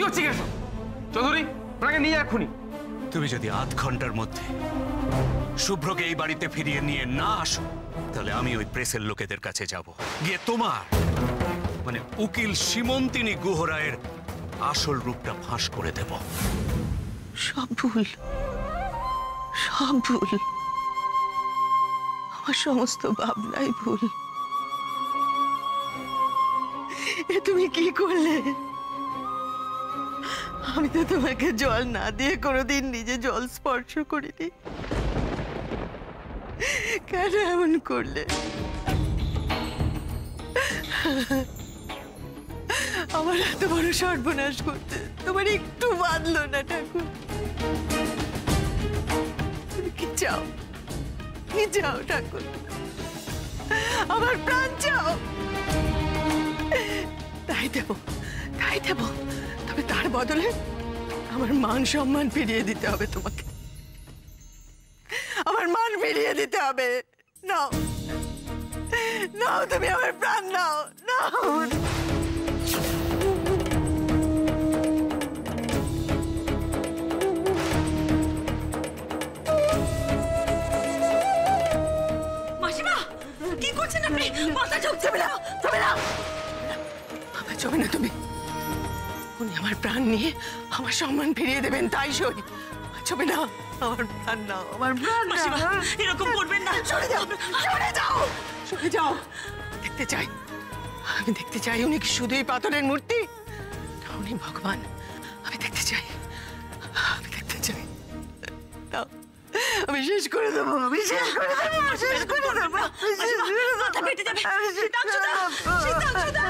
হচ্ছে কি এসব? চৌধুরী, ওনাকে নিয়ে এক্ষুনি। তুমি যদি আধ ঘন্টার মধ্যে শুভ্রকে এই বাড়িতে ফিরিয়ে নিয়ে না আসো, তাহলে আমি ওই প্রেসের লোকেদের কাছে যাব, গিয়ে তোমার মানে উকিল সীমন্তিনী গুহরায়ের আসল রূপটা ফাঁস করে দেব। সব ভুল, সব ভুল, আমার সমস্ত ভাবনাই ভুল। এ তুমি কি করলে? আমি তো তোমাকে জল না দিয়ে কোনোদিন নিজে জল স্পর্শ করিনি, কেন এমন করলে? আমার এত বড় সর্বনাশ করতে তোমার একটু বাঁধলো না ঠাকুর? তুমি কি চাও? কি চাও ঠাকুর? আমার প্রাণ চাও? তাই দেব, তাই দেব, তবে তার বদলে আমার মান সম্মান ফিরিয়ে দিতে হবে তোমাকে। আমার মান ফিরিয়ে দিতে হবে। নাও, নাও, তুমি আমার প্রাণ নাও, নাও। মাসিমা, কি করছেন আপনি? মাথা ঝুঁকছে না, যাবে না, আমার যাবে না তুমি। উনি আমার প্রাণ নিয়ে আমার সম্মান ফিরিয়ে দেবেন, তাই সই। যাবে না, আমার প্রাণ নাও, আমার প্রাণ। মাসিমা, এরকম করবেন না। সরে যাও, সরে যাও, সরে যাও। দেখতে চাই, আমি দেখতে চাই উনি কি শুধুই পাথরের মূর্তি, উনি ভগবান। আমি দেখতে চাই, আমি দেখতে চাই। আমি শেষ করে দেবো, আমি শেষ করে দেবো, শেষ করে দেবো। মাথা ফেটে যাবে। শীতাংশুদা, শীতাংশুদা,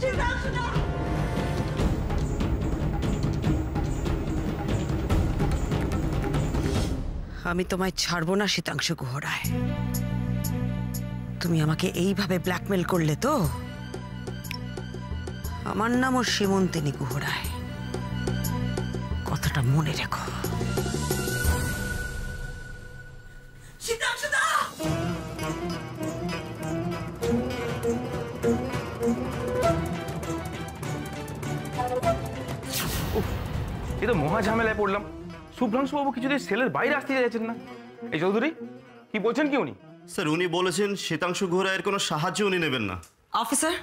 শীতাংশুদা। আমি তোমায় ছাড়বো না শীতাংশু গুহরায়। তুমি আমাকে এইভাবে ব্ল্যাকমেল করলে তো? আমার নামও সীমন্তিনী গুহরায়, কথাটা মনে রেখো। শীতাংশুদা! এ তো মহা ঝামেলায় পড়লাম। শুভ্রাংশু বাবু কিছুতেই সেলের বাইরে আসতে চাইছেন না। এই চৌধুরী, কি বলছেন কি উনি? স্যার, উনি বলেছেন শীতাংশু গুহরায়ের কোনো সাহায্য উনি নেবেন না। অফিসার,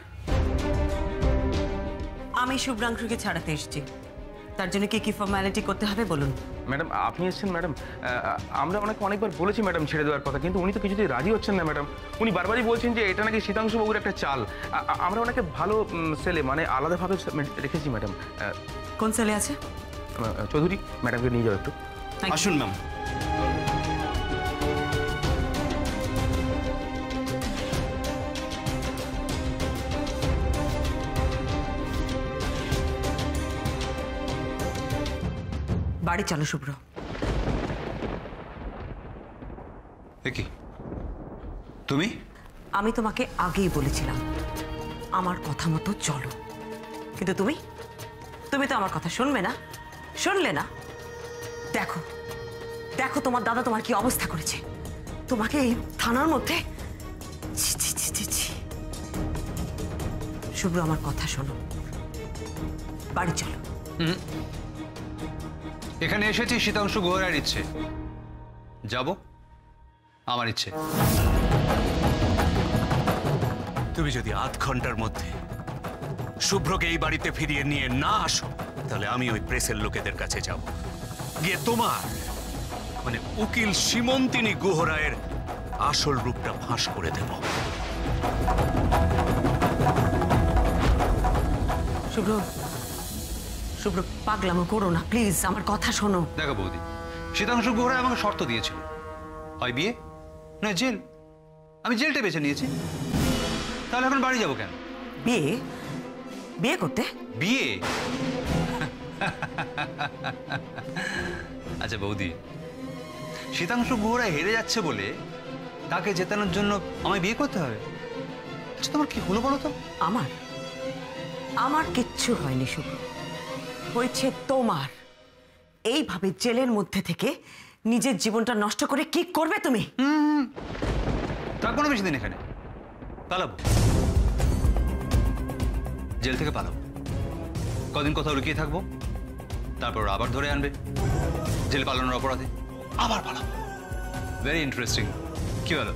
আমি শুভ্রাংশুকে ছাড়াতে এসেছি, তার জন্য কি কি ফর্মালিটি করতে হবে বলুন। ম্যাডাম, আপনি এসেছেন ম্যাডাম। আমরা ওনাকে অনেকবার বলেছি ম্যাডাম ছেড়ে দেওয়ার কথা, কিন্তু উনি তো কিছুতেই রাজি হচ্ছেন না ম্যাডাম। উনি বারবারই বলছেন যে এটা নাকি শীতাংশু বাবুর একটা চাল। আমরা ওনাকে ভালো সেলে মানে আলাদাভাবে রেখেছি ম্যাডাম। কোন সেলে আছে? চৌধুরী, ম্যাডামকে নিয়ে যাও একটু। আসুন ম্যাম। বাড়ি চলো শুভ্র। কি তুমি? আমি তোমাকে আগেই বলেছিলাম আমার কথা মতো চলো, কিন্তু তুমি তুমি তো আমার কথা শুনবে না, শুনলে না। দেখো দেখো তোমার দাদা তোমার কি অবস্থা করেছে, তোমাকে এই থানার মধ্যে। ছি ছি ছি ছি ছি। শুভ্র, আমার কথা শোনো, বাড়ি চলো। এখানে এসেছি শীতাংশু গুহরায়ের ইচ্ছে, যাব আমার ইচ্ছে। তুমি যদি আধ ঘন্টার মধ্যে শুভ্রকে এই বাড়িতে ফিরিয়ে নিয়ে না আসো, তাহলে আমি ওই প্রেসের লোকেদের কাছে যাব, গিয়ে তোমার মানে উকিল সীমন্তিনী গুহরায়ের আসল রূপটা ফাঁস করে দেব। শুভ্র, শুভ্র, পাগলামো করো না প্লিজ, আমার কথা শোনো। দেখো বৌদি, শীতাংশু গুহরায় আমাকে শর্ত দিয়েছিল, হয় বিয়ে না জেল। আমি জেলটা বেছে নিয়েছি, তাহলে এখন বাড়ি যাবো কেন? বিয়ে? বিয়ে করতে? বিয়ে? আচ্ছা বৌদি, শীতাংশু গুহরায় হেরে যাচ্ছে বলে তাকে জেতানোর জন্য আমায় বিয়ে করতে হবে? আচ্ছা তোমার কি হলো বলো তো? আমার আমার কিচ্ছু হয়নি শুভ, হয়েছে তোমার। এইভাবে জেলের মধ্যে থেকে নিজের জীবনটা নষ্ট করে কি করবে তুমি? থাকবো না বেশি দিন এখানে, পালাবো, জেল থেকে পালাবো। কদিন কোথাও লুকিয়ে থাকবো, তারপর আবার ধরে আনবে জেলে পালানোর অপরাধে, আবার পালাবো। Very interesting. কি হলো?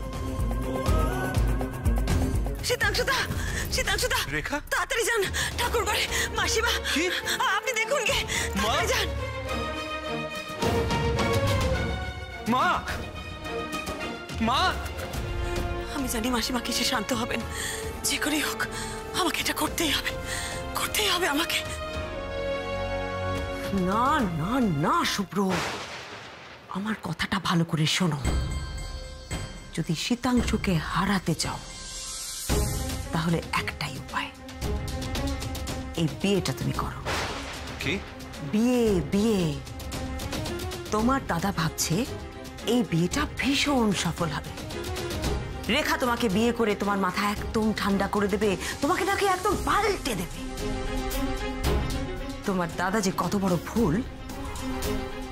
শীতাংশুদা, শীতাংশুদা, রেখা? তাড়াতাড়ি যান ঠাকুর ঘরে। মাসিমা, কি? আপনি দেখুন গে, তাড়াতাড়ি যান। মা, মা, আমি জানি মাসিমা কিসে শান্ত হবেন, যে করেই হোক আমাকে এটা করতেই হবে, করতেই হবে আমাকে। না না না শুভ্র, আমার কথাটা ভালো করে শোনো। যদি শীতাংশুকে হারাতে চাও তাহলে একটাই উপায়, এই বিয়েটা তুমি করো। কি? বিয়ে, বিয়ে। তোমার দাদা ভাবছে এই বিয়েটা ভীষণ সফল হবে। রেখা তোমাকে বিয়ে করে তোমার মাথা একদম ঠান্ডা করে দেবে, তোমাকে নাকি একদম পাল্টে দেবে। তোমার দাদা যে কত বড় ভুল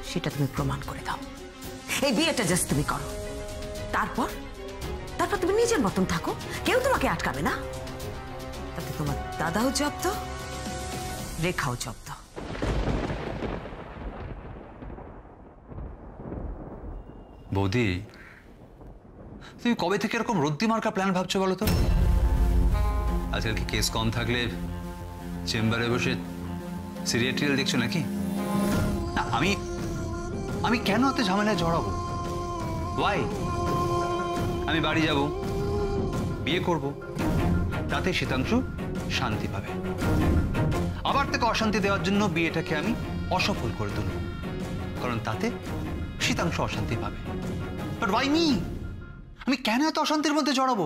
সেটা তুমি প্রমাণ করে দাও। এই বিয়েটা জাস্ট তুমি করো, তারপর তারপর তুমি নিজের মতন থাকো, কেউ তোমাকে আটকাবে না। তাতে তোমার দাদাও জব্দ, রেখাও জব্দ। বৌদি, তুমি কবে থেকে এরকম রদ্দি মার্কা প্ল্যান ভাবছো বলো তো? আজকাল কি কেস কম থাকলে চেম্বারে বসে সিরিয়াল দেখছো নাকি? না, আমি কেন এত ঝামেলায় জড়াবো? ওয়াই? আমি বাড়ি যাব, বিয়ে করব, তাতে শীতাংশু শান্তি পাবে। আবার তাকে অশান্তি দেওয়ার জন্য বিয়েটাকে আমি অসফল করে তুলব, কারণ তাতে শীতাংশু অশান্তি পাবে। But why me? আমি কেন এত অশান্তির মধ্যে জড়াবো?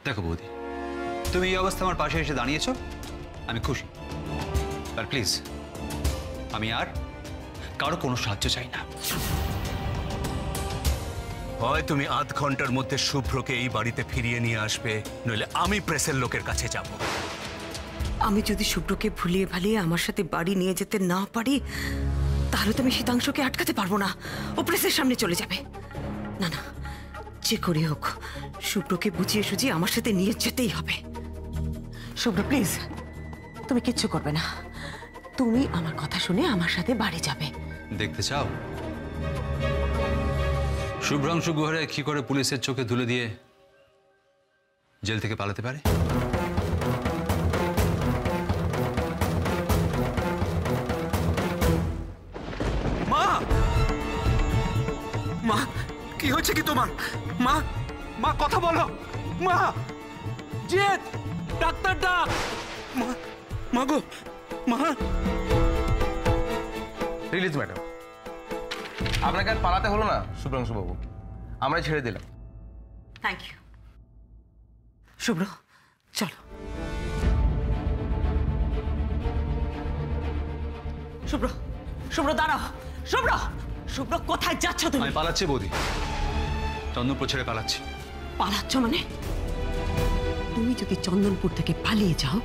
দেখো বৌদি, তুমি এই অবস্থা আমার পাশে এসে দাঁড়িয়েছো, আমি খুশি। আর প্লিজ, আমি আর কারো কোনো সাহায্য চাই না। হয় তুমি আধ ঘন্টার মধ্যে শুভ্রকে এই বাড়িতে ফিরিয়ে নিয়ে আসবে, নইলে আমি প্রেসের লোকের কাছে যাব। আমি যদি শুভ্রকে ভুলিয়ে ভালিয়ে আমার সাথে বাড়ি নিয়ে যেতে না পারি, তাহলে তো আমি শীতাংশকে আটকাতে পারবো না, ও প্রেসের সামনে চলে যাবে। না না, যে করে হোক শুভ্রকে বুঝিয়ে সুঝিয়ে আমার সাথে নিয়ে যেতেই হবে। শুভ্র প্লিজ, তুমি কিচ্ছু করবে না, তুমি আমার কথা শুনে আমার সাথে বাড়ি যাবে। দেখতে চাও শুভ্রাংশু গুহারে কি করে পুলিশের চোখে তুলে দিয়ে জেল থেকে পালাতে পারে? মা, মা, কি হচ্ছে কি তোমার? মা, মা কথা বলো। মা, জিৎ, ডাক্তার ডাক। মা, মা গো, মা। রিলিজ ম্যাডাম, আপনাকে আর পালাতে হলো না শুভ্রাংশু বাবু, আমরা ছেড়ে দিলাম। Thank you. শুভ্র চলো। শুভ্র, শুভ্র দাঁড়াও। শুভ্র, শুভ্র কোথায় যাচ্ছ তুমি? আমি পালাচ্ছি বৌদি, চন্দনপুর ছেড়ে পালাচ্ছি। পালাচ্ছ মানে? তুমি যদি চন্দনপুর থেকে পালিয়ে যাও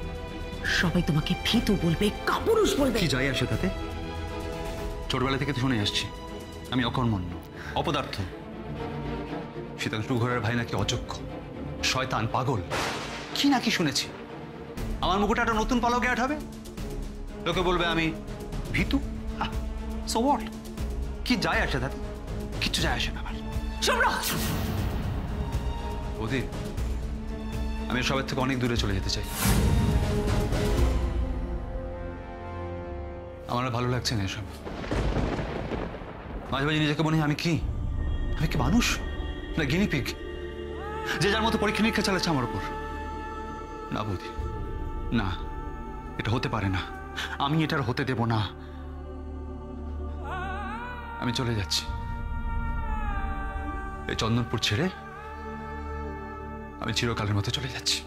সবাই তোমাকে ভীতু বলবে, কাপুরুষ বলবে। কি যায় আসে তাতে? ছোটবেলা থেকে তো শুনে আসছি আমি অকর্মণ্য, অপদার্থ। শীতাংশু ঘোড়ার ভাই নাকি অযোগ্য, শয়তান, পাগল, কি নাকি শুনেছি। আমার মুকুটে একটা নতুন পালকে আঠাবে, লোকে বলবে আমি ভীতু। So what? কি যায় আসে তাতে? কিচ্ছু যায় আসে না আমার। শুভ্র, বৌদি, আমি সবার থেকে অনেক দূরে চলে যেতে চাই। আমার আর ভালো লাগছে না এসব। মাঝে মাঝে নিজেকে মনে হয় আমি কি মানুষ না গিনিপিগ, যে যার মতো পরীক্ষা নিরীক্ষা চালাচ্ছে আমার উপর। না বৌদি, না, এটা হতে পারে না। আমি এটার হতে দেব না। আমি চলে যাচ্ছি এই চন্দনপুর ছেড়ে। আমি চিরকালের মতো চলে যাচ্ছি।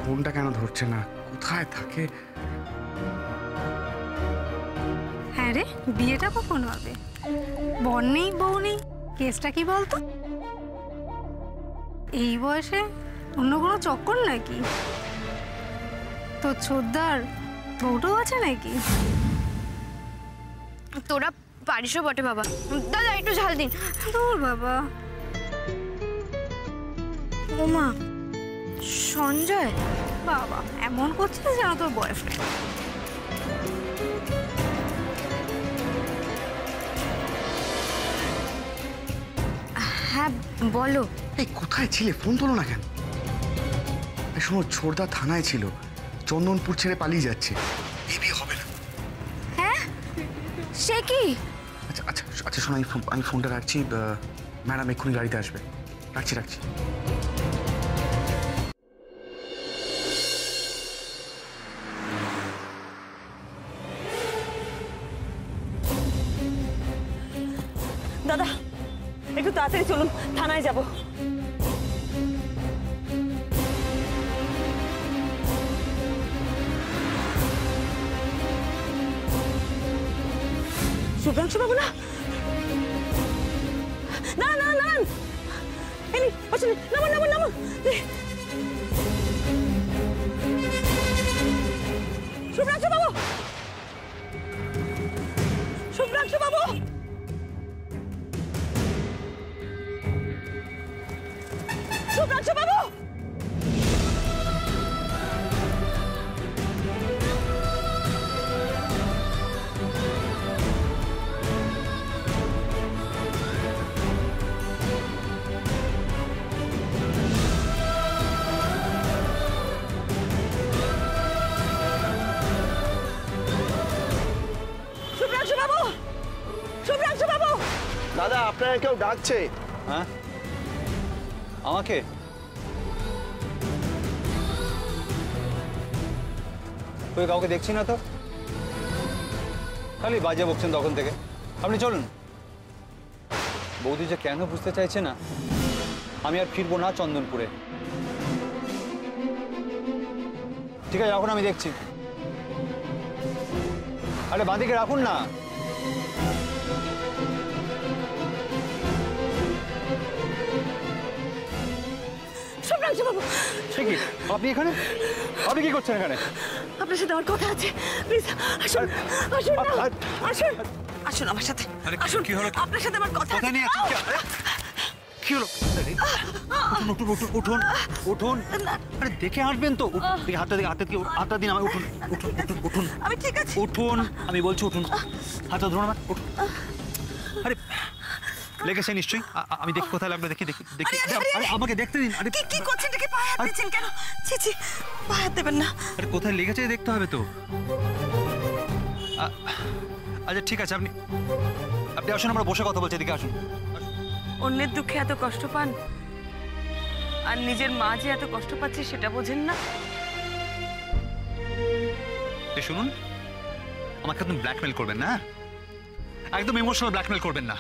ফোনটা কেন ধরছে না? কোথায় থাকে? হ্যাঁ রে, বিয়েটা কখন হবে? বর নেই, বউ নেই, কেসটা কি বলতো? এই বয়সে অন্য কোনো চক্কর নাকি? তোর ছোটদার বউটাও আছে নাকি? তোরা পারিসও বটে বাবা। দাদা একটু ঝাল দিন। দূর বাবা। ওমা সঞ্জয়, বাবা এমন করছিস যেন তোর বয়ফ্রেন্ড। হ্যাঁ বলো। এই কোথায় ছিলে? ফোন তোলো না কেন? এই শোনো, ছোড়দা থানায় ছিল, চন্দনপুর ছেড়ে পালিয়ে যাচ্ছে। এই বিয়ে হবে না। হ্যাঁ সে কি? আচ্ছা আচ্ছা আচ্ছা শোনো, আমি ফোনটা রাখছি। ম্যাডাম এক্ষুনি গাড়িতে আসবে। রাখছি রাখছি। দাদা একটু তাড়াতাড়ি চলুন, থানায় যাব। শুভ্রাংশু বাবু না, না না না, এই আসলে নামান নামান নামান। শুভ্রাংশু বাবু, শুভ্রাংশু বাবু, শুভ্রাংশু বাবু, শুভ্রাংশু বাবু, শুভ্রাংশু বাবু। দাদা আপনাকে কেউ ডাকছে। হ্যাঁ আমাকে? তুই কাউকে দেখছি না তো, খালি বাজে বকছেন তখন থেকে। আপনি চলুন। বৌদি যে কেন বুঝতে চাইছে না, আমি আর ফিরবো না চন্দনপুরে। ঠিক আছে রাখুন, আমি দেখছি। আরে বাঁদিকে রাখুন না। শুভ্রাংশু বাবু, সে কি আপনি এখানে? আপনি কি করছেন এখানে? আপনার সাথে আমার কথা আছে, প্লিজ আসুন, আসুন না, আসুন, আসুন আমার সাথে, আরে আসুন, কি হলো? আপনার সাথে আমার কথা আছে। কোথায় নিয়ে যাচ্ছেন? কি হলো? উঠুন উঠুন উঠুন উঠুন। আরে দেখে আসবেন তো। হাতটা দিকে, হাতটা দিন আমায়। উঠুন উঠুন উঠুন উঠুন। আমি ঠিক আছে। উঠুন, আমি বলছি উঠুন। হাতটা ধরুন আমার। উঠুন। আরে লেগেছে নিশ্চয়ই। আমি দেখি কোথায় লাগলো, দেখি দেখি দেখি। আরে আমাকে দেখতে দিন। আরে কি করছেন? দেখে পায়ে হাত দিচ্ছেন কেন? ছি ছি, পায়ে হাত দেবেন না। আরে কোথায় লেগেছে দেখতে হবে তো। আচ্ছা ঠিক আছে, আপনি আসুন, আমরা বসে কথা বলছি। এদিকে আসুন। অন্যের দুঃখে এত কষ্ট পান, আর নিজের মা যে এত কষ্ট পাচ্ছে সেটা বোঝেন না। শুনুন, আমাকে একদম ব্ল্যাকমেল করবেন না, একদম ইমোশনাল ব্ল্যাকমেল করবেন না।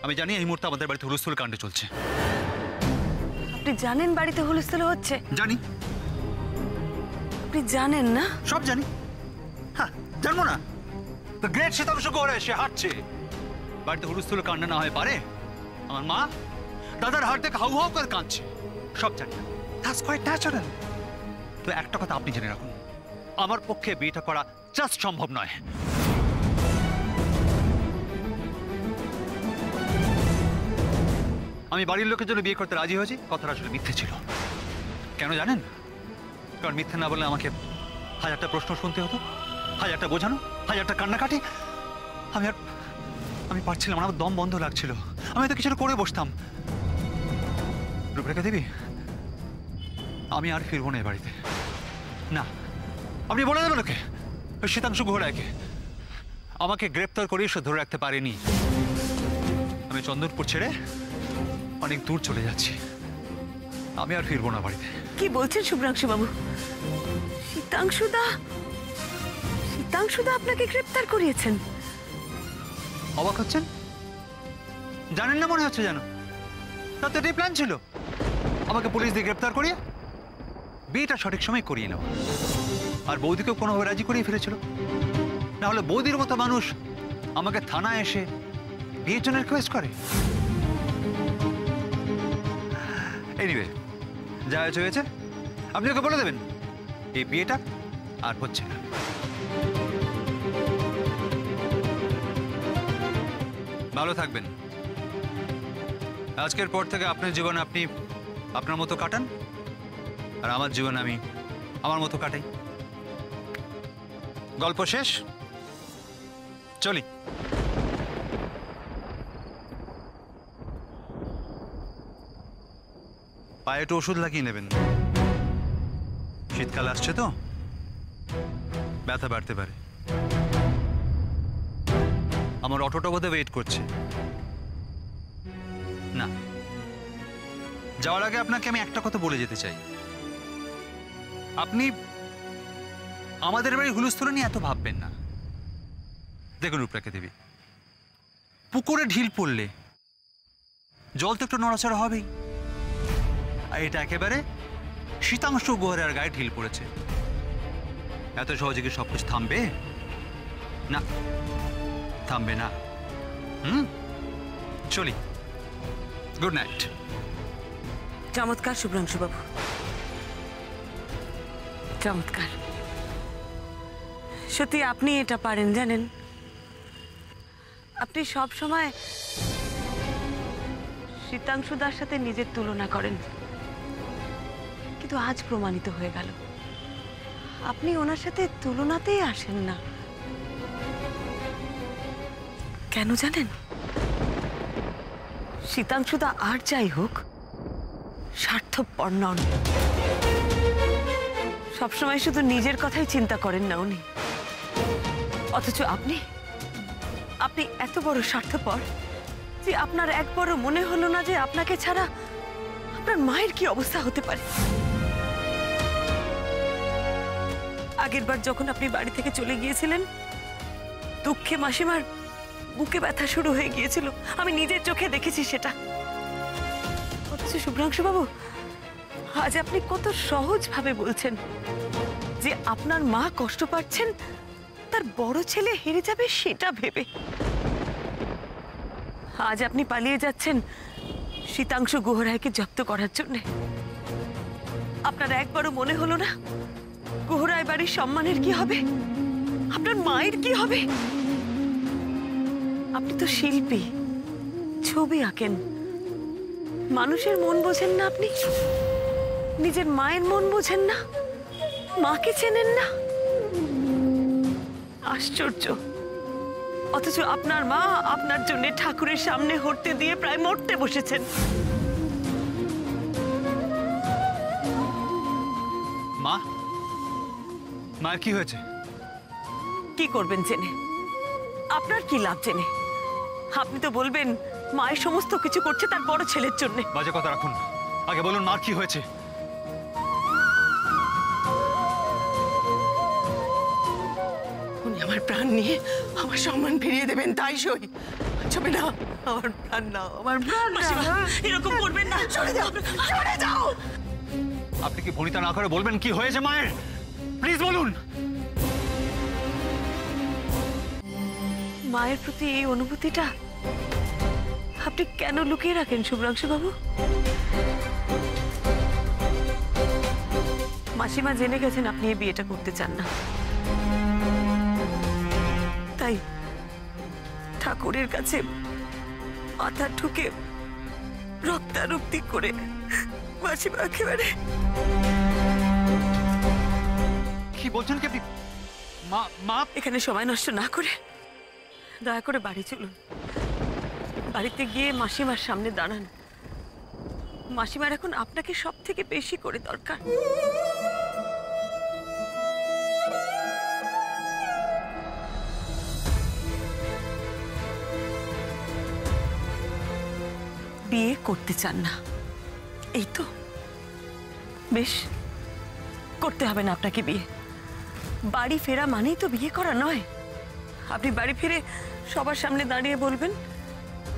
আমি জানি এই মুহূর্তে আমাদের বাড়িতে হুলস্থুল কাণ্ড চলছে। আপনি জানেন বাড়িতে হুলস্থুল হচ্ছে? জানি। আপনি জানেন না? সব জানি। হ্যাঁ জানবো না? দ্য গ্রেট শীতাংশু গৌড়া এসে হাঁটছে। বাড়িতে হুলস্থুল কাণ্ড না হয়ে পারে? আমার মা দাদার হাত থেকে হাউ হাউ করে কাঁদছে। সব জানি। That's quite natural. তো একটা কথা আপনি জেনে রাখুন, আমার পক্ষে বিয়েটা করা জাস্ট সম্ভব নয়। আমি বাড়ির লোকের জন্য বিয়ে করতে রাজি হয়েছি, কথাটা আসলে মিথ্যে ছিল। কেন জানেন? কারণ মিথ্যে না বললে আমাকে হাজারটা প্রশ্ন শুনতে হতো, হাজারটা বোঝানো, হাজারটা কান্নাকাটি। আমি পারছিলাম না, আমার দম বন্ধ লাগছিল। আমি হয়তো কিছু করে বসতাম। রূপরেখা দেবী, আমি আর ফিরবো না এ বাড়িতে। না, আপনি বলে দেবেন ওকে, ওই শীতাংশু ঘোড়াকে আমাকে গ্রেপ্তার করে সে ধরে রাখতে পারেনি। আমি চন্দনপুর ছেড়ে অনেক দূর চলে যাচ্ছি। আমি আর ফিরবো না বাড়িতে। কি বলছেন শুভ্রাংশু বাবু? শীতাংশুদা আপনাকে গ্রেপ্তার করিয়েছেন? অবাক হচ্ছেন? জানেন না মনে হচ্ছে? জানো, তার তো এটাই প্ল্যান ছিল, আমাকে পুলিশ দিয়ে গ্রেপ্তার করিয়ে বিয়েটা সঠিক সময় করিয়ে নেওয়া। আর বৌদিকেও কোনোভাবে রাজি করিয়ে ফেলেছিল। না হলে বৌদির মতো মানুষ আমাকে থানায় এসে বিয়ের জন্য রিকোয়েস্ট করে? এনিওয়ে, যা হয়েছে আপনি ওকে বলে দেবেন এই বিয়েটা আর হচ্ছে না। ভালো থাকবেন। আজকের পর থেকে আপনার জীবন আপনি আপনার মতো কাটান, আর আমার জীবন আমি আমার মতো কাটাই। গল্প শেষ, চলি। পায়ে একটু ওষুধ লাগিয়ে নেবেন, শীতকাল আসছে তো, ব্যথা বাড়তে পারে। আমার অটোটা বোধহয় ওয়েট করছে। না, যাওয়ার আগে আপনাকে আমি একটা কথা বলে যেতে চাই। আপনি আমাদের বাড়ি হুলস্থুল নিয়ে এত ভাববেন না। দেখুন রূপরেখা দেবী, পুকুরে ঢিল পড়লে জল তো একটু নড়াচড়া হবেই, আর এটা একেবারে শীতাংশু গুহরার গায়ে ঢিল পড়েছে। এত সহজে কি সবকিছু থামবে? না, থামবে না। চলি, গুড নাইট। চমৎকার শুভ্রাংশু বাবু, চমৎকার। সত্যি আপনি এটা পারেন জানেন। আপনি সব সময় শীতাংশুদার সাথে নিজের তুলনা করেন, কিন্তু আজ প্রমাণিত হয়ে গেল আপনি ওনার সাথে তুলনাতেই আসেন না। কেন জানেন? শীতাংশুদা আর যাই হোক স্বার্থপর নন। সবসময় শুধু নিজের কথাই চিন্তা করেন না উনি, অথচ আপনি আপনি এত বড় স্বার্থপর যে আপনার একবারও মনে হলো না যে আপনাকে ছাড়া আপনার মায়ের কি অবস্থা হতে পারে। আগের বার যখন আপনি বাড়ি থেকে চলে গিয়েছিলেন, দুঃখে মাসিমার বুকে ব্যথা শুরু হয়ে গিয়েছিল, আমি নিজের চোখে দেখেছি সেটা। অথচ শুভ্রাংশু বাবু, আজ আপনি কত সহজভাবে বলছেন যে আপনার মা কষ্ট পাচ্ছেন তার বড় ছেলে হেরে যাবে সেটা ভেবে। আজ আপনি পালিয়ে যাচ্ছেন শীতাংশু গুহরায়কে জব্দ করার জন্য। আপনার একবারও মনে হলো না গুহরায় বাড়ির সম্মানের কি হবে, আপনার মায়ের কি হবে? আপনি তো শিল্পী, ছবি আঁকেন, মানুষের মন বোঝেন না আপনি? নিজের মায়ের মন বোঝেন না? মাকে চেনেন না? আশ্চর্য। অথচ আপনার মা আপনার জন্য ঠাকুরের সামনে হরতে দিয়ে প্রায় মরতে বসেছেন। মা, মায়ের কি হয়েছে? কি করবেন জেনে? আপনার কি লাভ জেনে? আপনি তো বলবেন মায়ের সমস্ত কিছু করছে তার বড় ছেলের জন্য। বাজে কথা রাখুন, আগে বলুন মার কি হয়েছে। উনি আমার প্রাণ নিয়ে আমার সম্মান ফিরিয়ে দেবেন, তাই সই। চবে না, আমার প্রাণ নাও, আমার প্রাণ নাও। এরকম করবেন না, চলে যাও, চলে যাও। আপনি কি ভনিতা না করে বলবেন কি হয়েছে মায়ের? প্লিজ বলুন। মায়ের প্রতি এই অনুভূতিটা আপনি কেন লুকিয়ে রাখেন শুভ্রাংশু বাবু? মাসিমা জেনে গেছেন আপনি এই বিয়েটা করতে চান না, তাই ঠাকুরের কাছে মাথা ঠুকে রক্তারক্তি করে মাসিমা একেবারে। কি বলছেন কি আপনি? মা, মা, এখানে সময় নষ্ট না করে দয়া করে বাড়ি চলুন। বাড়িতে গিয়ে মাসিমার সামনে দাঁড়ান। মাসিমার এখন আপনাকে সব থেকে বেশি করে দরকার। বিয়ে করতে চান না, এই তো বেশ, করতে হবে না আপনাকে বিয়ে। বাড়ি ফেরা মানেই তো বিয়ে করা নয়। আপনি বাড়ি ফিরে সবার সামনে দাঁড়িয়ে বলবেন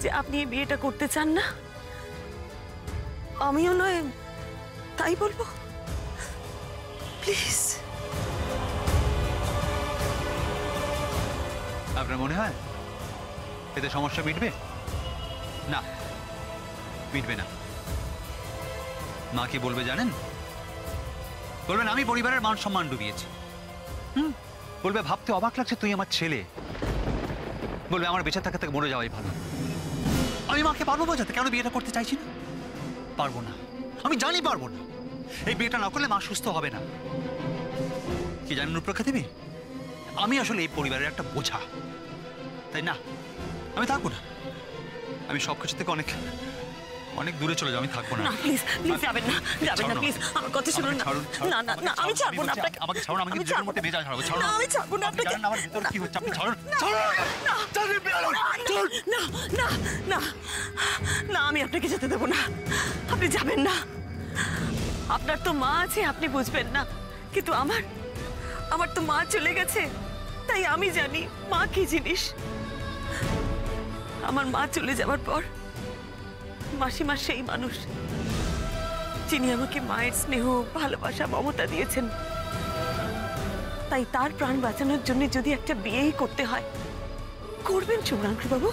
যে আপনি এই বিয়েটা করতে চান না। আমিও নয় তাই বলবো, প্লিজ। আপনার মনে হয় এতে সমস্যা মিটবে? না, মিটবে না। মা কি বলবে জানেন? বলবেন আমি পরিবারের মান সম্মান ডুবিয়েছি। বলবে ভাবতে অবাক লাগছে তুই আমার ছেলে। বলবে আমার বেঁচে থাকা থেকে মরে যাওয়াই ভালো। আমি মাকে পারবো বোঝাতে কেন বিয়েটা করতে চাইছি না? পারবো না, আমি জানি পারবো না। এই বিয়েটা না করলে মা সুস্থ হবে না। কি জানেন রূপরেখা দেবী, আমি আসলে এই পরিবারের একটা বোঝা, তাই না? আমি থাকবো না, আমি সবকিছু থেকে অনেক অনেক দূরে চলে যাও, আমি থাকবো না। প্লিজ প্লিজ যাবেন না, যাবেন না প্লিজ, আমার কথা শুনুন না। না না না, আমি ছাড়বো না আপনাকে। আমাকে ছাড়ুন, আমি নিজের মধ্যে ভেজা ছাড়বো। ছাড়ুন, আমি ছাড়বো না আপনাকে। জানেন আমার ভিতরে কি হচ্ছে, আপনি ছাড়ুন। না না না না, আমি আপনাকে যেতে দেবো না, আপনি যাবেন না। আপনার তো মা আছে, আপনি বুঝবেন না, কিন্তু আমার তো মা চলে গেছে, তাই আমি জানি মা কি জিনিস। আমার মা চলে যাওয়ার পর মাসিমা সেই মানুষ যিনি আমাকে মায়ের স্নেহ, ভালোবাসা, মমতা দিয়েছেন। তাই তার প্রাণ বাঁচানোর জন্য যদি একটা বিয়েই করতে হয়, করবেন শুভ্রাংশু বাবু।